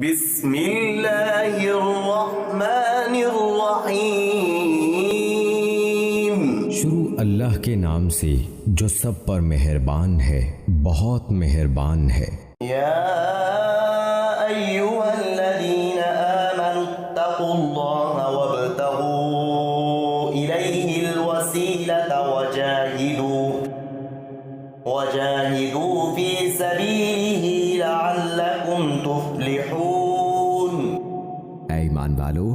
بسم اللہ الرحمن الرحیم۔ شروع اللہ کے نام سے جو سب پر مہربان ہے، بہت مہربان ہے۔ یا ایھا الذین آمنوا اتقوا اللہ وابتغوا الیہ الوسیلۃ وجاہدوا فی سبیلہ لعلکم تفلحون۔ اے ایمان والو،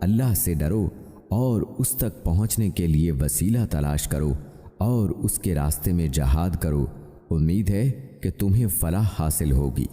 اللہ سے ڈرو اور اس تک پہنچنے کے لیے وسیلہ تلاش کرو اور اس کے راستے میں جہاد کرو، امید ہے کہ تمہیں فلاح حاصل ہوگی۔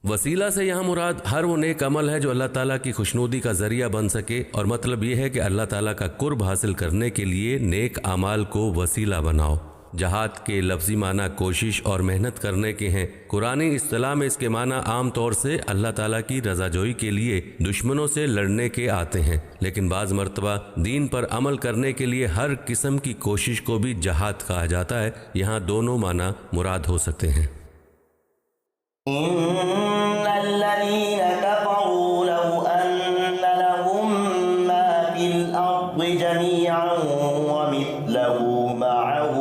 وسیلہ سے یہاں مراد ہر وہ نیک عمل ہے جو اللہ تعالیٰ کی خوشنودی کا ذریعہ بن سکے، اور مطلب یہ ہے کہ اللہ تعالیٰ کا قرب حاصل کرنے کے لیے نیک اعمال کو وسیلہ بناؤ۔ جہاد کے لفظی معنی کوشش اور محنت کرنے کے ہیں۔ قرآنی اصطلاح میں اس کے معنی عام طور سے اللہ تعالیٰ کی رضا جوئی کے لیے دشمنوں سے لڑنے کے آتے ہیں، لیکن بعض مرتبہ دین پر عمل کرنے کے لیے ہر قسم کی کوشش کو بھی جہاد کہا جاتا ہے۔ یہاں دونوں معنی مراد ہو سکتے ہیں۔ ان الذین کفروا لو ان لهم ما فی الارض جميعا ومثله معه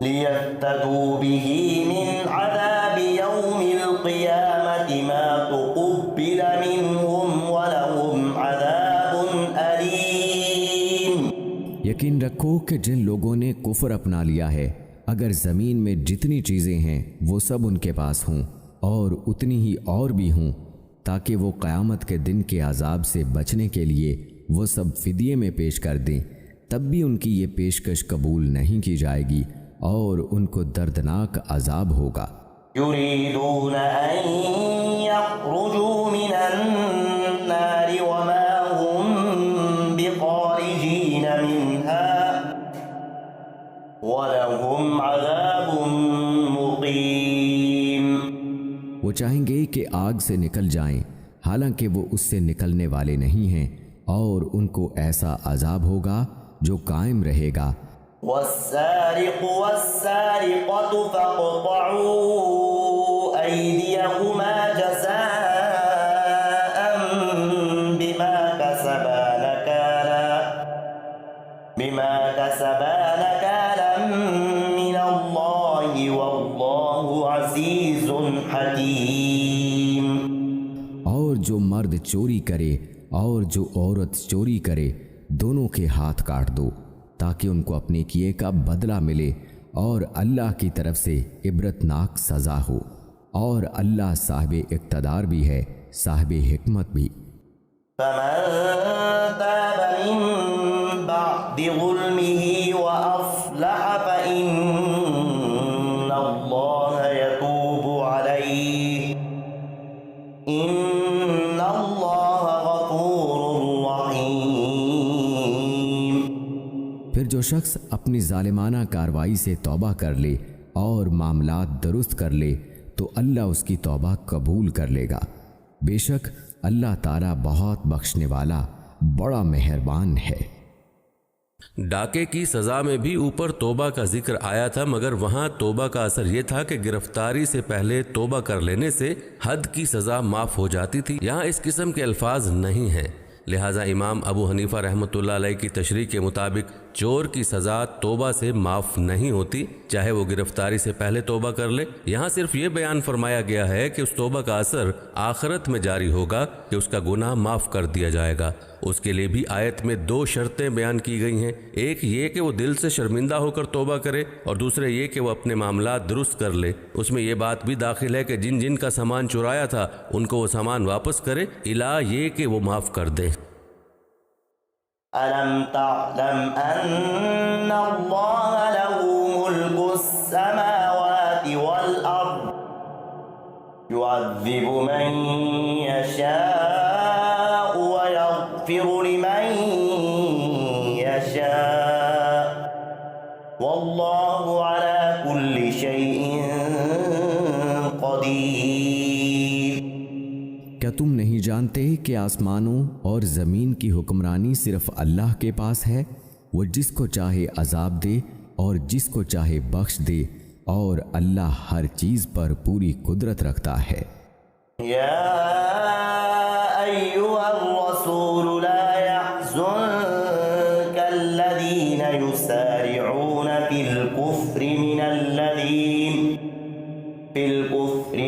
لیفتدوا به من عذاب یوم القیامة ما تقبل منهم ولهم عذاب علیم۔ یقین رکھو کہ جن لوگوں نے کفر اپنا لیا ہے، اگر زمین میں جتنی چیزیں ہیں وہ سب ان کے پاس ہوں اور اتنی ہی اور بھی ہوں، تاکہ وہ قیامت کے دن کے عذاب سے بچنے کے لیے وہ سب فدیے میں پیش کر دیں، تب بھی ان کی یہ پیشکش قبول نہیں کی جائے گی اور ان کو دردناک عذاب ہوگا۔ یریدون ان یخرجوا من النار وما هم بخارجین منها ولهم عذاب مقیم۔ وہ چاہیں گے کہ آگ سے نکل جائیں، حالانکہ وہ اس سے نکلنے والے نہیں ہیں، اور ان کو ایسا عذاب ہوگا جو قائم رہے گا۔ والسارق والسارقة فاقطعوا أيديهما جزاء بما كسبا نكالا من الله والله عزيز حكيم۔ اور جو مرد چوری کرے اور جو عورت چوری کرے، دونوں کے ہاتھ کاٹ دو تاکہ ان کو اپنے کیے کا بدلہ ملے، اور اللہ کی طرف سے عبرتناک سزا ہو، اور اللہ صاحب اقتدار بھی ہے، صاحب حکمت بھی۔ فمن تاب من بعد ظلمه وأصلح فإن الله يتوب عليه إن الله غفور رحيم۔ پھر جو شخص اپنی ظالمانہ کاروائی سے توبہ کر لے اور معاملات درست کر لے تو اللہ اس کی توبہ قبول کر لے گا، بے شک اللہ تعالیٰ بہت بخشنے والا، بڑا مہربان ہے۔ ڈاکے کی سزا میں بھی اوپر توبہ کا ذکر آیا تھا، مگر وہاں توبہ کا اثر یہ تھا کہ گرفتاری سے پہلے توبہ کر لینے سے حد کی سزا معاف ہو جاتی تھی۔ یہاں اس قسم کے الفاظ نہیں ہیں، لہٰذا امام ابو حنیفہ رحمۃ اللہ علیہ کی تشریح کے مطابق چور کی سزا توبہ سے معاف نہیں ہوتی، چاہے وہ گرفتاری سے پہلے توبہ کر لے۔ یہاں صرف یہ بیان فرمایا گیا ہے کہ اس توبہ کا اثر آخرت میں جاری ہوگا کہ اس کا گناہ معاف کر دیا جائے گا۔ اس کے لیے بھی آیت میں دو شرطیں بیان کی گئی ہیں، ایک یہ کہ وہ دل سے شرمندہ ہو کر توبہ کرے، اور دوسرے یہ کہ وہ اپنے معاملات درست کر لے۔ اس میں یہ بات بھی داخل ہے کہ جن جن کا سامان چرایا تھا ان کو وہ سامان واپس کرے، الا یہ کہ وہ معاف کر دے۔ أَلَمْ تَعْلَمْ أَنَّ اللَّهَ لَهُ مُلْكُ السَّمَاوَاتِ وَالْأَرْضِ يُعَذِّبُ مَن يَشَاءُ وَيَغْفِرُ لِمَن يَشَاءُ وَاللَّهُ عَلَى كُلِّ شَيْءٍ قَدِيرٌ۔ کیا تم نہیں جانتے کہ آسمانوں اور زمین کی حکمرانی صرف اللہ کے پاس ہے؟ وہ جس کو چاہے عذاب دے اور جس کو چاہے بخش دے، اور اللہ ہر چیز پر پوری قدرت رکھتا ہے۔ يا أيها الرسول لا يحزنك الذين يسارعون في الكفر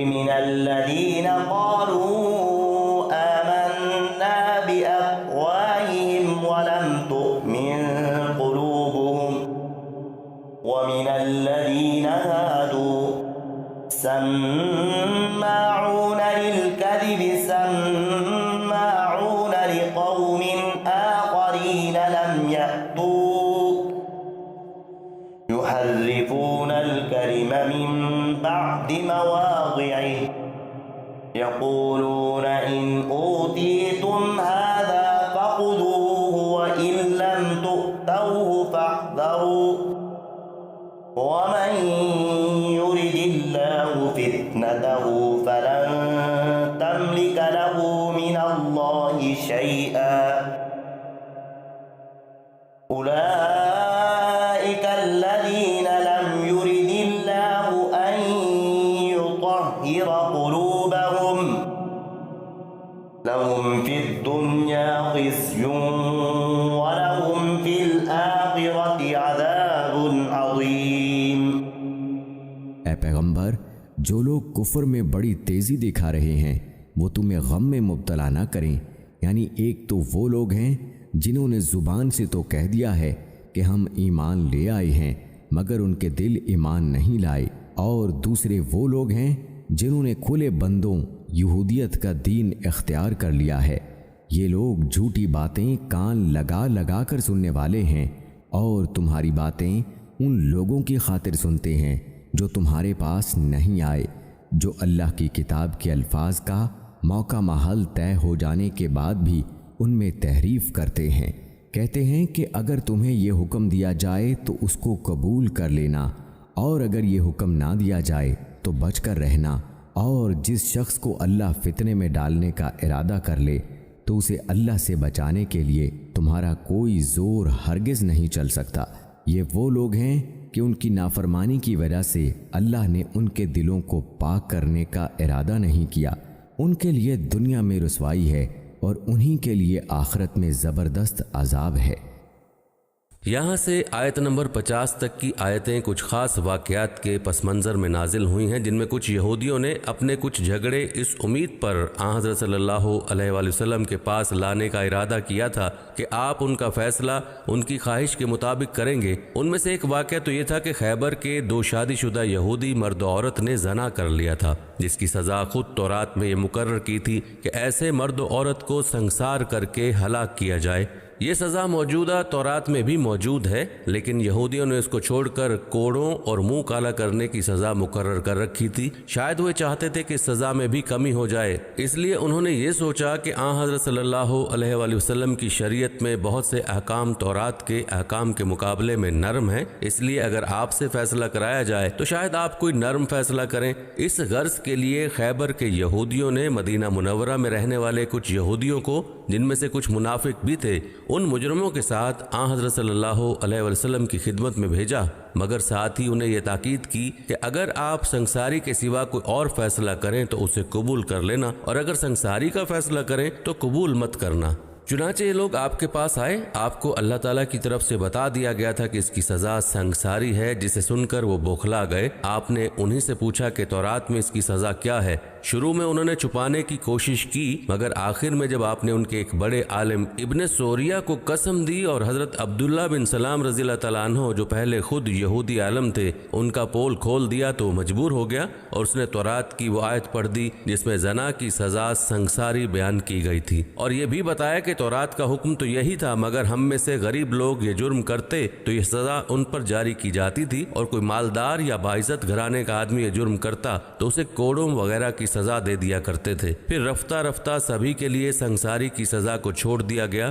من الذين قالوا آمنا بأفواههم ولم تؤمن قلوبهم ومن الذين هادوا سماعون للكذب سماعون لقوم آخرين لم يأتوك يحرفون الكلم من بعد مواضعه يقولون إن أوتيتم هذا فخذوه وإن لم تؤتوه فاحذروا ومن يرد الله فتنته فلن تملك له من الله شيئا أولئك الذين لم يرد الله أن يطهر قلوبهم لهم في الدنيا خزي ولهم في الآخرة عذاب عظيم۔ اے پیغمبر، جو لوگ کفر میں بڑی تیزی دکھا رہے ہیں وہ تمہیں غم میں مبتلا نہ کریں، یعنی ایک تو وہ لوگ ہیں جنہوں نے زبان سے تو کہہ دیا ہے کہ ہم ایمان لے آئے ہیں مگر ان کے دل ایمان نہیں لائے، اور دوسرے وہ لوگ ہیں جنہوں نے کھلے بندوں یہودیت کا دین اختیار کر لیا ہے۔ یہ لوگ جھوٹی باتیں کان لگا لگا کر سننے والے ہیں اور تمہاری باتیں ان لوگوں کی خاطر سنتے ہیں جو تمہارے پاس نہیں آئے، جو اللہ کی کتاب کے الفاظ کا موقع محل طے ہو جانے کے بعد بھی ان میں تحریف کرتے ہیں۔ کہتے ہیں کہ اگر تمہیں یہ حکم دیا جائے تو اس کو قبول کر لینا، اور اگر یہ حکم نہ دیا جائے تو بچ کر رہنا، اور جس شخص کو اللہ فتنے میں ڈالنے کا ارادہ کر لے تو اسے اللہ سے بچانے کے لیے تمہارا کوئی زور ہرگز نہیں چل سکتا۔ یہ وہ لوگ ہیں کہ ان کی نافرمانی کی وجہ سے اللہ نے ان کے دلوں کو پاک کرنے کا ارادہ نہیں کیا، ان کے لیے دنیا میں رسوائی ہے اور انہی کے لیے آخرت میں زبردست عذاب ہے۔ یہاں سے آیت نمبر 50 تک کی آیتیں کچھ خاص واقعات کے پس منظر میں نازل ہوئی ہیں، جن میں کچھ یہودیوں نے اپنے کچھ جھگڑے اس امید پر حضرت صلی اللہ علیہ وآلہ وسلم کے پاس لانے کا ارادہ کیا تھا کہ آپ ان کا فیصلہ ان کی خواہش کے مطابق کریں گے۔ ان میں سے ایک واقعہ تو یہ تھا کہ خیبر کے 2 شادی شدہ یہودی مرد و عورت نے زنا کر لیا تھا، جس کی سزا خود تورات میں یہ مقرر کی تھی کہ ایسے مرد و عورت کو سنسار کر کے ہلاک کیا جائے۔ یہ سزا موجودہ تورات میں بھی موجود ہے، لیکن یہودیوں نے اس کو چھوڑ کر کوڑوں اور منہ کالا کرنے کی سزا مقرر کر رکھی تھی۔ شاید وہ چاہتے تھے کہ اس سزا میں بھی کمی ہو جائے، اس لیے انہوں نے یہ سوچا کہ حضرت صلی اللہ علیہ وآلہ وسلم کی شریعت میں بہت سے احکام تورات کے احکام کے مقابلے میں نرم ہیں، اس لیے اگر آپ سے فیصلہ کرایا جائے تو شاید آپ کوئی نرم فیصلہ کریں۔ اس غرض کے لیے خیبر کے یہودیوں نے مدینہ منورہ میں رہنے والے کچھ یہودیوں کو، جن میں سے کچھ منافق بھی تھے، ان مجرموں کے ساتھ حضرت صلی اللہ علیہ وسلم کی خدمت میں بھیجا، مگر ساتھ ہی انہیں یہ تاکید کی کہ اگر آپ سنساری کے سوا کوئی اور فیصلہ کریں تو اسے قبول کر لینا، اور اگر سنساری کا فیصلہ کریں تو قبول مت کرنا۔ چنانچہ یہ لوگ آپ کے پاس آئے، آپ کو اللہ تعالیٰ کی طرف سے بتا دیا گیا تھا کہ اس کی سزا سنگساری ہے، جسے سن کر وہ بوکھلا گئے۔ آپ نے انہی سے پوچھا کہ تورات میں اس کی سزا کیا ہے۔ شروع میں انہوں نے چھپانے کی کوشش کی، مگر آخر میں جب آپ نے ان کے ایک بڑے عالم ابن سوریہ کو قسم دی اور حضرت عبداللہ بن سلام رضی اللہ تعالیٰ عنہ جو پہلے خود یہودی عالم تھے ان کا پول کھول دیا، تو مجبور ہو گیا اور اس نے تورات کی وہ آیت پڑھ دی جس میں زنا کی سزا سنگساری بیان کی گئی تھی، اور یہ بھی بتایا کہ تورات کا حکم تو یہی تھا، مگر ہم میں سے غریب لوگ یہ جرم کرتے تو یہ سزا ان پر جاری کی جاتی تھی، اور کوئی مالدار یا باعزت گھرانے کا آدمی یہ جرم کرتا تو اسے کوڑوں وغیرہ کی سزا دے دیا کرتے تھے۔ پھر رفتہ رفتہ سبھی کے لیے سنگساری کی سزا کو چھوڑ دیا گیا۔